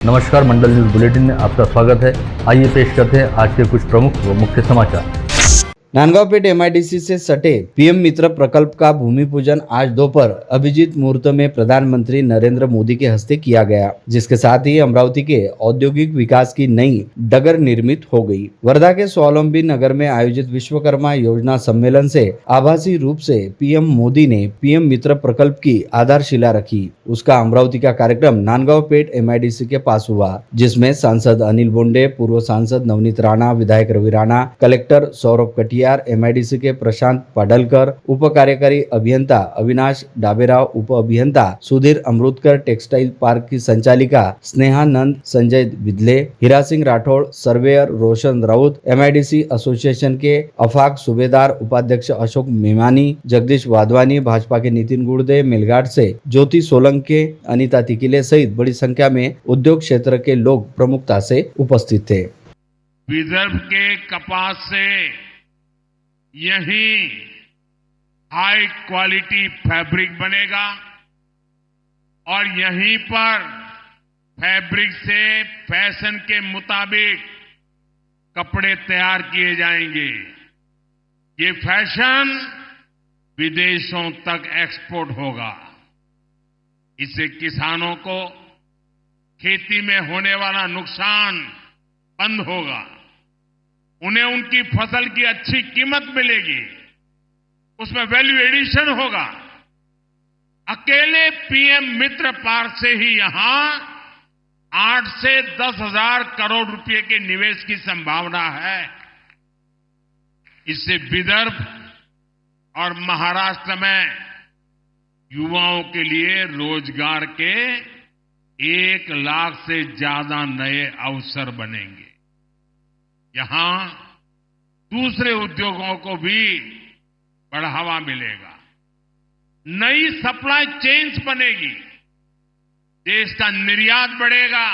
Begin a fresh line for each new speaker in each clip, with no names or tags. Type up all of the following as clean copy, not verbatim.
नमस्कार, मंडल news bulletin में आपका स्वागत है। आइए पेश करते हैं आज के कुछ प्रमुख व मुख्य समाचार।
नांदगांव पेट एमआईडीसी से सटे पीएम मित्र प्रकल्प का भूमि पूजन आज दोपहर अभिजीत मुहूर्त में प्रधानमंत्री नरेंद्र मोदी के हस्ते किया गया, जिसके साथ ही अमरावती के औद्योगिक विकास की नई डगर निर्मित हो गई। वर्धा के स्वावलंबी नगर में आयोजित विश्वकर्मा योजना सम्मेलन से आभासी रूप से पीएम मोदी ने पीएम मित्र प्रकल्प की आधारशिला रखी। उसका अमरावती का कार्यक्रम नांदगांव पेट एमआईडीसी के पास हुआ, जिसमें सांसद अनिल बोंडे, पूर्व सांसद नवनीत राणा, विधायक रवि राणा, कलेक्टर सौरभ कटियार, एमआईडीसी के प्रशांत पाडलकर, उप कार्यकारी अभियंता अविनाश डाबेराव, उप अभियंता सुधीर अमृतकर, टेक्सटाइल पार्क की संचालिका स्नेहानंद, संजय विदले, हीरा सिंह राठौड़, सर्वेयर रोशन राउत, एमआईडीसी एसोसिएशन के अफाक सूबेदार उपाध्यक्ष अशोक मेमानी, जगदीश वाधवानी, भाजपा के नितिन गुर्दे, मेलघाट से ज्योति सोलंके, अनिता तिकिले सहित बड़ी संख्या में उद्योग क्षेत्र के लोग प्रमुखता से उपस्थित थे।
विदर्भ के कपास से यही हाई क्वालिटी फैब्रिक बनेगा और यहीं पर फैब्रिक से फैशन के मुताबिक कपड़े तैयार किए जाएंगे। ये फैशन विदेशों तक एक्सपोर्ट होगा। इससे किसानों को खेती में होने वाला नुकसान बंद होगा, उन्हें उनकी फसल की अच्छी कीमत मिलेगी, उसमें वैल्यू एडिशन होगा। अकेले पीएम मित्र पार्क से ही यहां 8 से 10 हजार करोड़ रुपए के निवेश की संभावना है। इससे विदर्भ और महाराष्ट्र में युवाओं के लिए रोजगार के 1 लाख से ज्यादा नए अवसर बनेंगे। यहां दूसरे उद्योगों को भी बढ़ावा मिलेगा, नई सप्लाई चेन्स बनेगी, देश का निर्यात बढ़ेगा,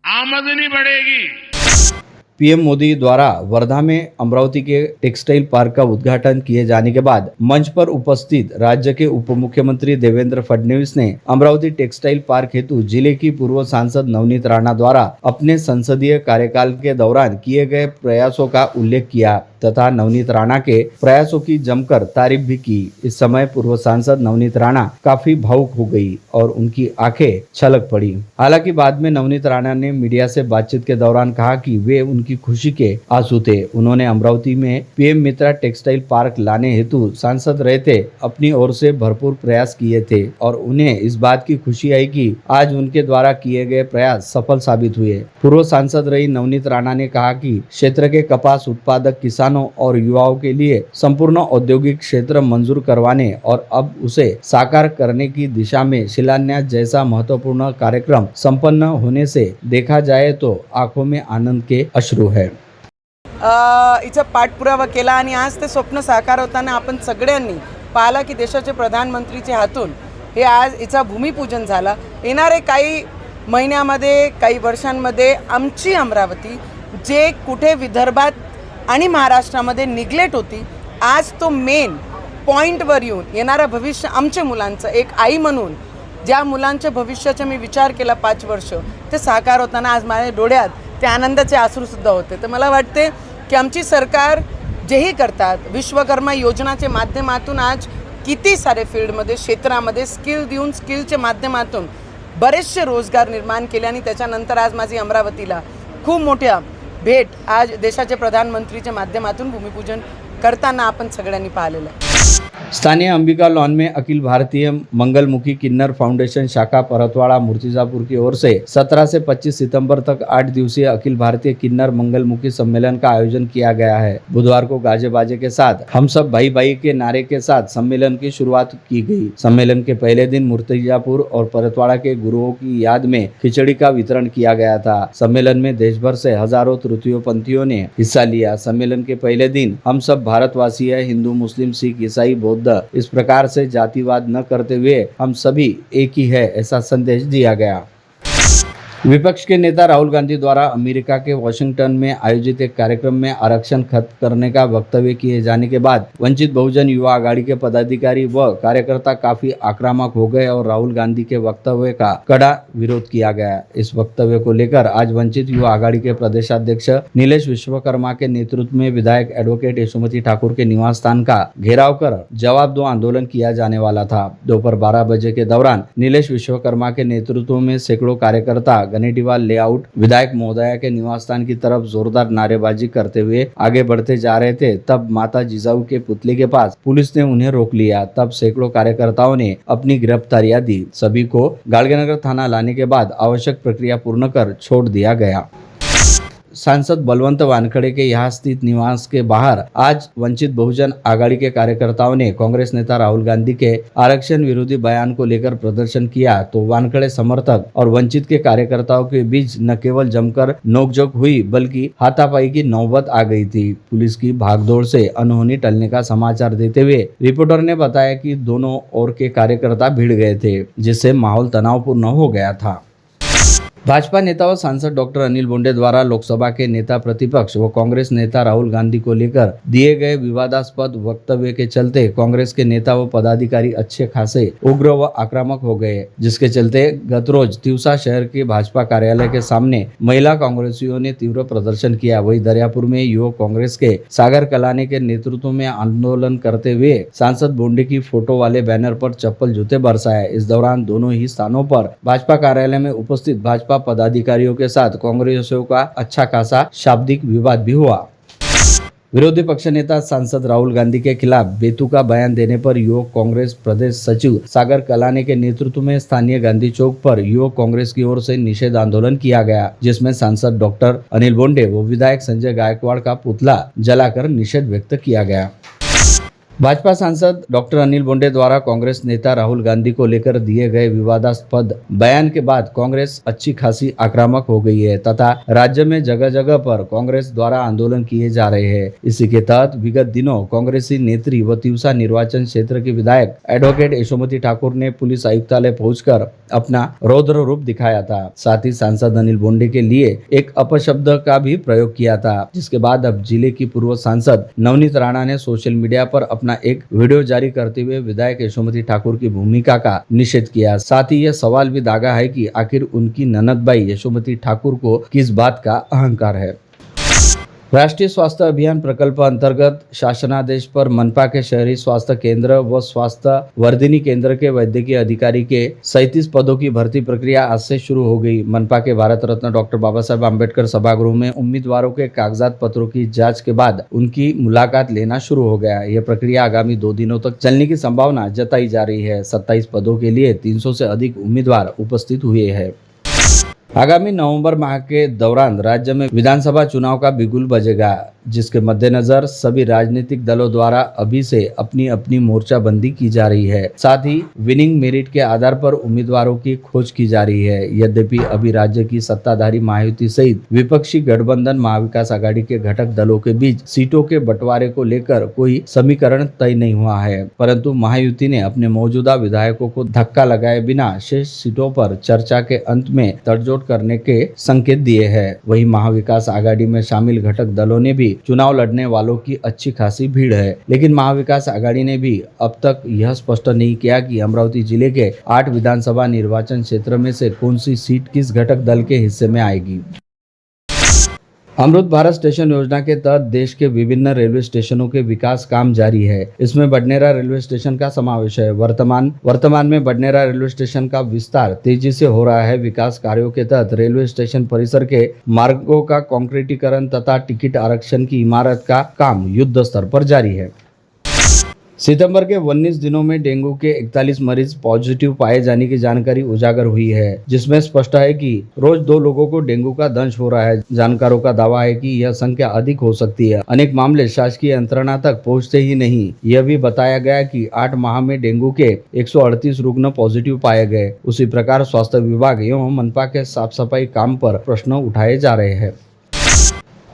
आमदनी बढ़ेगी।
पीएम मोदी द्वारा वर्धा में अमरावती के टेक्सटाइल पार्क का उद्घाटन किए जाने के बाद मंच पर उपस्थित राज्य के उप मुख्यमंत्री देवेंद्र फडणवीस ने अमरावती टेक्सटाइल पार्क हेतु जिले की पूर्व सांसद नवनीत राणा द्वारा अपने संसदीय कार्यकाल के दौरान किए गए प्रयासों का उल्लेख किया तथा नवनीत राणा के प्रयासों की जमकर तारीफ भी की। इस समय पूर्व सांसद नवनीत राणा काफी भावुक हो गई और उनकी आंखें छलक पड़ी। हालांकि बाद में नवनीत राणा ने मीडिया से बातचीत के दौरान कहा कि वे उनकी खुशी के आंसू थे। उन्होंने अमरावती में पीएम मित्रा टेक्सटाइल पार्क लाने हेतु सांसद रहते अपनी ओर से भरपूर प्रयास किए थे और उन्हें इस बात की खुशी आई कि आज उनके द्वारा किए गए प्रयास सफल साबित हुए। पूर्व सांसद रही नवनीत राणा ने कहा कि क्षेत्र के कपास उत्पादक किसानों और युवाओं के लिए संपूर्ण औद्योगिक क्षेत्र मंजूर करवाने और अब उसे साकार करने की दिशा में शिलान्यास जैसा महत्वपूर्ण कार्यक्रम संपन्न होने से देखा जाए तो आंखों में आनंद के अश्रू है।
हिचा पाठपुरावा केला आणि आज ते स्वप्न साकार होताना आपण सगळ्यांनी पाहिला की देशाचे प्रधानमंत्रीच्या हातून हे आज हिचा भूमिपूजन झाला। येणारे काही महिन्यामध्ये काही वर्षांमध्ये आमची अमरावती जे कुठे विदर्भात आणि महाराष्ट्रामध्ये निग्लेक्ट होती, आज तो मेन पॉइंटवर येऊन येणारं भविष्य आमच्या मुलांचं एक आई म्हणून ज्या मुलांच्या भविष्याचा मी विचार केला 5 वर्ष ते साकार होताना आज माझ्या डोळ्यात ते आनंदाचे अश्रूसुद्धा होते। तर मला वाटते की आमची सरकार जेही करतात विश्वकर्मा योजनाच्या माध्यमातून आज किती सारे फील्डमध्ये क्षेत्रामध्ये स्किल देऊन स्किलच्या माध्यमातून बरेचसे रोजगार निर्माण केले आणि त्याच्यानंतर आज माझी अमरावतीला खूप मोठ्या भेट आज देशाचे प्रधानमंत्रीच्या माध्यमातून भूमिपूजन करताना आपण सगळ्यांनी पाहिलेलं आहे।
स्थानीय अंबिका लॉन में अखिल भारतीय मंगलमुखी किन्नर फाउंडेशन शाखा परतवाड़ा मुर्तिजापुर की ओर से 17 से 25 सितंबर तक 8 दिवसीय अखिल भारतीय किन्नर मंगलमुखी सम्मेलन का आयोजन किया गया है। बुधवार को गाजे बाजे के साथ हम सब भाई भाई के नारे के साथ सम्मेलन की शुरुआत की गई। सम्मेलन के पहले दिन मुर्तिजापुर और परतवाड़ा के गुरुओं की याद में खिचड़ी का वितरण किया गया था। सम्मेलन में देश भर से हजारों तृतीयोपंथियों ने हिस्सा लिया। सम्मेलन के पहले दिन हम सब भारतवासी है, हिंदू, मुस्लिम, सिख, ईसाई, बौद्ध, इस प्रकार से जातिवाद न करते हुए हम सभी एक ही है, ऐसा संदेश दिया गया। विपक्ष के नेता राहुल गांधी द्वारा अमेरिका के वॉशिंगटन में आयोजित एक कार्यक्रम में आरक्षण खत्म करने का वक्तव्य किए जाने के बाद वंचित बहुजन युवा आघाड़ी के पदाधिकारी व कार्यकर्ता काफी आक्रामक हो गए और राहुल गांधी के वक्तव्य का कड़ा विरोध किया गया। इस वक्तव्य को लेकर आज वंचित युवा आघाड़ी के प्रदेशाध्यक्ष नीलेश विश्वकर्मा के नेतृत्व में विधायक एडवोकेट यशोमती ठाकुर के निवास स्थान का घेराव कर जवाब दो आंदोलन किया जाने वाला था। दोपहर 12 बजे के दौरान नीलेश विश्वकर्मा के नेतृत्व में सैकड़ों कार्यकर्ता गनेटीवाल लेआउट विधायक महोदया के निवास स्थान की तरफ जोरदार नारेबाजी करते हुए आगे बढ़ते जा रहे थे। तब माता जिजाऊ के पुतले के पास पुलिस ने उन्हें रोक लिया। तब सैकड़ों कार्यकर्ताओं ने अपनी गिरफ्तारियां दी। सभी को गाड़गेनगर थाना लाने के बाद आवश्यक प्रक्रिया पूर्ण कर छोड़ दिया गया। सांसद बलवंत वानखड़े के यहाँ स्थित निवास के बाहर आज वंचित बहुजन आघाड़ी के कार्यकर्ताओं ने कांग्रेस नेता राहुल गांधी के आरक्षण विरोधी बयान को लेकर प्रदर्शन किया तो वानखड़े समर्थक और वंचित के कार्यकर्ताओं के बीच न केवल जमकर नोकझोंक हुई बल्कि हाथापाई की नौबत आ गई थी। पुलिस की भागदौड़ से अनहोनी टलने का समाचार देते हुए रिपोर्टर ने बताया कि दोनों ओर के कार्यकर्ता भिड़ गए थे, जिससे माहौल तनावपूर्ण हो गया था। भाजपा नेता व सांसद डॉक्टर अनिल बोंडे द्वारा लोकसभा के नेता प्रतिपक्ष व कांग्रेस नेता राहुल गांधी को लेकर दिए गए विवादास्पद वक्तव्य के चलते कांग्रेस के नेता व पदाधिकारी अच्छे खासे उग्र व आक्रामक हो गए, जिसके चलते गत रोज तिवसा शहर के भाजपा कार्यालय के सामने महिला कांग्रेसियों ने तीव्र प्रदर्शन किया। वही दरियापुर में युवक कांग्रेस के सागर कलाने के नेतृत्व में आंदोलन करते हुए सांसद बोंडे की फोटो वाले बैनर पर चप्पल जूते बरसाए। इस दौरान दोनों ही स्थानों पर भाजपा कार्यालय में उपस्थित भाजपा पदाधिकारियों के साथ कांग्रेसियों का अच्छा खासा शाब्दिक विवाद भी हुआ। विरोधी पक्ष नेता सांसद राहुल गांधी के खिलाफ बेतुका बयान देने पर युवक कांग्रेस प्रदेश सचिव सागर कलाने के नेतृत्व में स्थानीय गांधी चौक पर युवक कांग्रेस की ओर से निषेध आंदोलन किया गया, जिसमें सांसद डॉक्टर अनिल बोंडे व विधायक संजय गायकवाड़ का पुतला जलाकर निषेध व्यक्त किया गया। भाजपा सांसद डॉक्टर अनिल बोंडे द्वारा कांग्रेस नेता राहुल गांधी को लेकर दिए गए विवादास्पद बयान के बाद कांग्रेस अच्छी खासी आक्रामक हो गई है तथा राज्य में जगह जगह पर कांग्रेस द्वारा आंदोलन किए जा रहे हैं। इसी के तहत विगत दिनों कांग्रेसी नेत्री व तिवसा निर्वाचन क्षेत्र के विधायक एडवोकेट यशोमती ठाकुर ने पुलिस आयुक्तालय पहुंचकर अपना रौद्र रूप दिखाया था। साथ ही सांसद अनिल बोंडे के लिए एक अपशब्द का भी प्रयोग किया था, जिसके बाद अब जिले की पूर्व सांसद नवनीत राणा ने सोशल मीडिया पर अपना एक वीडियो जारी करते हुए विधायक यशोमती ठाकुर की भूमिका का निषेध किया। साथ ही यह सवाल भी दागा है कि आखिर उनकी ननदबाई यशोमती ठाकुर को किस बात का अहंकार है। राष्ट्रीय स्वास्थ्य अभियान प्रकल्प अंतर्गत शासनादेश पर मनपा के शहरी स्वास्थ्य केंद्र व स्वास्थ्य वर्धिनी केंद्र के वैद्यकीय अधिकारी के 37 पदों की भर्ती प्रक्रिया आज से शुरू हो गई। मनपा के भारत रत्न डॉक्टर बाबा साहेब आम्बेडकर सभागृह में उम्मीदवारों के कागजात पत्रों की जांच के बाद उनकी मुलाकात लेना शुरू हो गया। यह प्रक्रिया आगामी 2 दिनों तक चलने की संभावना जताई जा रही है। 27 पदों के लिए 300 से अधिक उम्मीदवार उपस्थित हुए हैं। आगामी नवंबर माह के दौरान राज्य में विधानसभा चुनाव का बिगुल बजेगा, जिसके मद्देनजर सभी राजनीतिक दलों द्वारा अभी से अपनी अपनी मोर्चाबंदी की जा रही है। साथ ही विनिंग मेरिट के आधार पर उम्मीदवारों की खोज की जा रही है। यद्यपि अभी राज्य की सत्ताधारी महायुति सहित विपक्षी गठबंधन महाविकास आघाड़ी के घटक दलों के बीच सीटों के बंटवारे को लेकर कोई समीकरण तय नहीं हुआ है, परंतु महायुति ने अपने मौजूदा विधायकों को धक्का लगाए बिना शेष सीटों पर चर्चा के अंत में तड़जोड़ करने के संकेत दिए हैं। वहीं महाविकास आघाड़ी में शामिल घटक दलों ने भी चुनाव लड़ने वालों की अच्छी खासी भीड़ है, लेकिन महाविकास आघाड़ी ने भी अब तक यह स्पष्ट नहीं किया कि अमरावती जिले के 8 विधानसभा निर्वाचन क्षेत्र में से कौन सी सीट किस घटक दल के हिस्से में आएगी। अमृत भारत स्टेशन योजना के तहत देश के विभिन्न रेलवे स्टेशनों के विकास काम जारी है। इसमें बडनेरा रेलवे स्टेशन का समावेश है। वर्तमान में बडनेरा रेलवे स्टेशन का विस्तार तेजी से हो रहा है। विकास कार्यों के तहत रेलवे स्टेशन परिसर के मार्गों का कंक्रीटीकरण तथा टिकट आरक्षण की इमारत का काम युद्ध स्तर पर जारी है। सितंबर के 19 दिनों में डेंगू के 41 मरीज पॉजिटिव पाए जाने की जानकारी उजागर हुई है, जिसमें स्पष्ट है कि रोज 2 लोगों को डेंगू का दंश हो रहा है। जानकारों का दावा है कि यह संख्या अधिक हो सकती है। अनेक मामले शासकीय यंत्रणा तक पहुंचते ही नहीं। यह भी बताया गया कि 8 माह में डेंगू के 138 रुग्ण पॉजिटिव पाए गए। उसी प्रकार स्वास्थ्य विभाग एवं मनपा के साफ सफाई काम पर प्रश्न उठाए जा रहे हैं।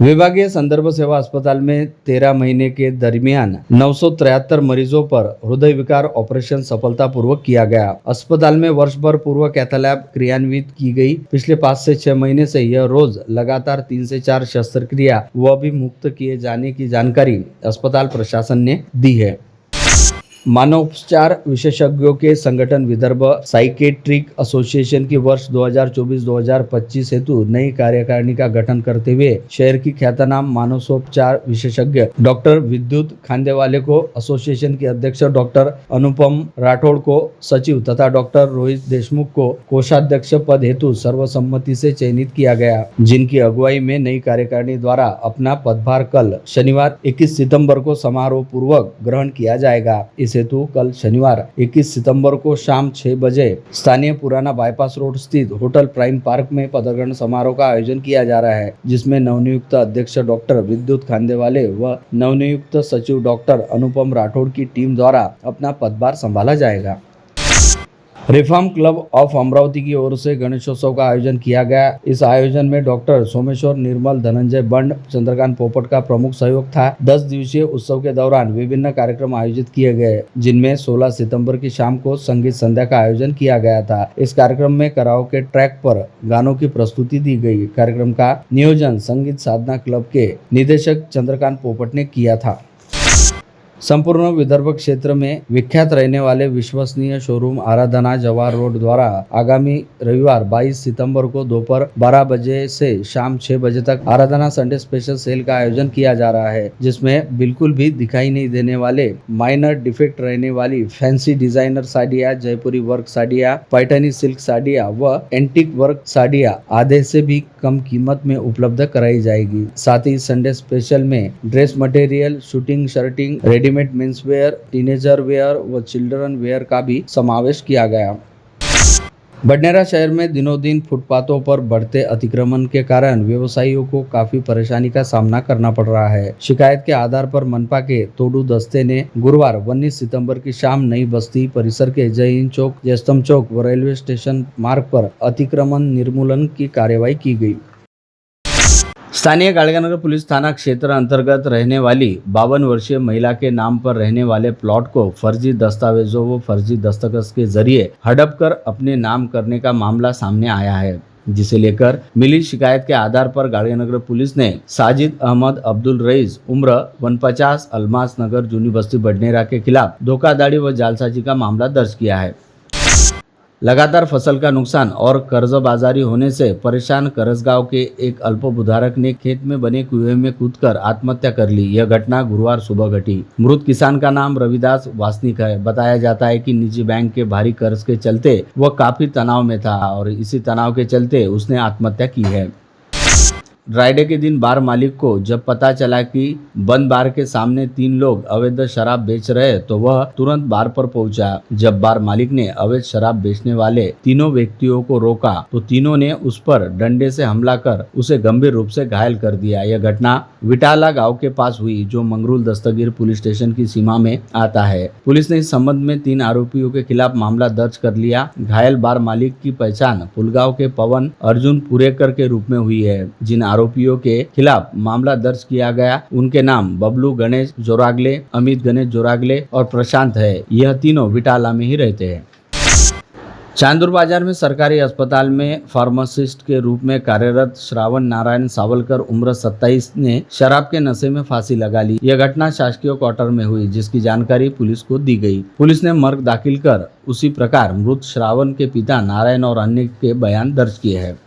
विभागीय संदर्भ सेवा अस्पताल में 13 महीने के दरमियान 973 मरीजों पर हृदय विकार ऑपरेशन सफलतापूर्वक किया गया। अस्पताल में वर्ष भर पूर्व कैथलैब क्रियान्वित की गई। पिछले 5 से 6 महीने से यह रोज लगातार 3 से 4 शस्त्रक्रिया वह भी मुक्त किए जाने की जानकारी अस्पताल प्रशासन ने दी है। मानवोपचार विशेषज्ञों के संगठन विदर्भ साइकेट्रिक एसोसिएशन की वर्ष 2024-2025 हेतु नई कार्यकारिणी का गठन करते हुए शहर की ख्यातनाम मानसोपचार विशेषज्ञ डॉक्टर विद्युत खांदेवाले को एसोसिएशन के अध्यक्ष डॉक्टर अनुपम राठौड़ को सचिव तथा डॉक्टर रोहित देशमुख को कोषाध्यक्ष पद हेतु सर्वसम्मति से चयनित किया गया, जिनकी अगुवाई में नई कार्यकारिणी द्वारा अपना पदभार कल शनिवार 21 सितंबर को समारोह पूर्वक ग्रहण किया जाएगा। इस हेतु कल शनिवार 21 सितंबर को शाम 6 बजे स्थानीय पुराना बाईपास रोड स्थित होटल प्राइम पार्क में पदग्रहण समारोह का आयोजन किया जा रहा है, जिसमें नवनियुक्त अध्यक्ष डॉक्टर विद्युत खांदेवाले व नवनियुक्त सचिव डॉक्टर अनुपम राठौड़ की टीम द्वारा अपना पदभार संभाला जाएगा। रिफॉर्म क्लब ऑफ अमरावती की ओर से गणेशोत्सव का आयोजन किया गया। इस आयोजन में डॉक्टर सोमेश्वर निर्मल, धनंजय बंड, चंद्रकांत पोपट का प्रमुख सहयोग था। 10 दिवसीय उत्सव के दौरान विभिन्न कार्यक्रम आयोजित किए गए, जिनमें 16 सितंबर की शाम को संगीत संध्या का आयोजन किया गया था। इस कार्यक्रम में कराओके ट्रैक पर गानों की प्रस्तुति दी गई। कार्यक्रम का नियोजन संगीत साधना क्लब के निदेशक चंद्रकांत पोपट ने किया था। संपूर्ण विदर्भ क्षेत्र में विख्यात रहने वाले विश्वसनीय शोरूम आराधना जवाहर रोड द्वारा आगामी रविवार 22 सितंबर को दोपहर 12 बजे से शाम 6 बजे तक आराधना संडे स्पेशल सेल का आयोजन किया जा रहा है, जिसमें बिल्कुल भी दिखाई नहीं देने वाले माइनर डिफेक्ट रहने वाली फैंसी डिजाइनर साड़ियाँ, जयपुरी वर्क साड़ियाँ, पैठनी सिल्क साड़ियाँ व एंटीक वर्क साड़ियाँ आधे से भी कम कीमत में उपलब्ध कराई जाएगी। साथ ही संडे स्पेशल में dress material, suiting, shirting, readymade men's wear, teenager wear व चिल्ड्रन वेयर का भी समावेश किया गया। बडनेरा शहर में दिनों दिन फुटपाथों पर बढ़ते अतिक्रमण के कारण व्यवसायियों को काफी परेशानी का सामना करना पड़ रहा है। शिकायत के आधार पर मनपा के तोडू दस्ते ने गुरुवार 19 सितंबर की शाम नई बस्ती परिसर के जय हिंद चौक, जयस्तंभ चौक व रेलवे स्टेशन मार्ग पर अतिक्रमण निर्मूलन की कार्यवाही की गई। स्थानीय गाड़ीनगर पुलिस थाना क्षेत्र अंतर्गत रहने वाली 52 वर्षीय महिला के नाम पर रहने वाले प्लॉट को फर्जी दस्तावेजों व फर्जी दस्तखत के जरिए हड़प कर अपने नाम करने का मामला सामने आया है, जिसे लेकर मिली शिकायत के आधार पर गाड़ीनगर पुलिस ने साजिद अहमद अब्दुल रईस उम्र 49 अल्मास नगर जूनी बस्ती बडनेरा के खिलाफ धोखाधड़ी व जालसाजी का मामला दर्ज किया है। लगातार फसल का नुकसान और कर्जबाजारी होने से परेशान करसगांव के एक अल्पभूधारक ने खेत में बने कुएं में कूदकर आत्महत्या कर ली। यह घटना गुरुवार सुबह घटी। मृत किसान का नाम रविदास वासनिक है। बताया जाता है कि निजी बैंक के भारी कर्ज के चलते वह काफी तनाव में था और इसी तनाव के चलते उसने आत्महत्या की है। ड्राइडे के दिन बार मालिक को जब पता चला कि बंद बार के सामने 3 लोग अवैध शराब बेच रहे तो वह तुरंत बार पर पहुंचा। जब बार मालिक ने अवैध शराब बेचने वाले तीनों व्यक्तियों को रोका तो तीनों ने उस पर डंडे से हमला कर उसे गंभीर रूप से घायल कर दिया। यह घटना विटाला गांव के पास हुई, जो मंगरूल दस्तगीर पुलिस स्टेशन की सीमा में आता है। पुलिस ने इस संबंध में 3 आरोपियों के खिलाफ मामला दर्ज कर लिया। घायल बार मालिक की पहचान पुलगांव के पवन अर्जुन पुरेकर के रूप में हुई है। जिन आरोपियों के खिलाफ मामला दर्ज किया गया उनके नाम बबलू गणेश जोरागले, अमित गणेश जोरागले और प्रशांत है। यह तीनों विटाला में ही रहते हैं। चांदूर बाजार में सरकारी अस्पताल में फार्मासिस्ट के रूप में कार्यरत श्रावण नारायण सावलकर उम्र 27 ने शराब के नशे में फांसी लगा ली। यह घटना शासकीय क्वार्टर में हुई, जिसकी जानकारी पुलिस को दी गई। पुलिस ने मर्ग दाखिल कर उसी प्रकार मृत श्रावण के पिता नारायण और अन्य के बयान दर्ज किए हैं।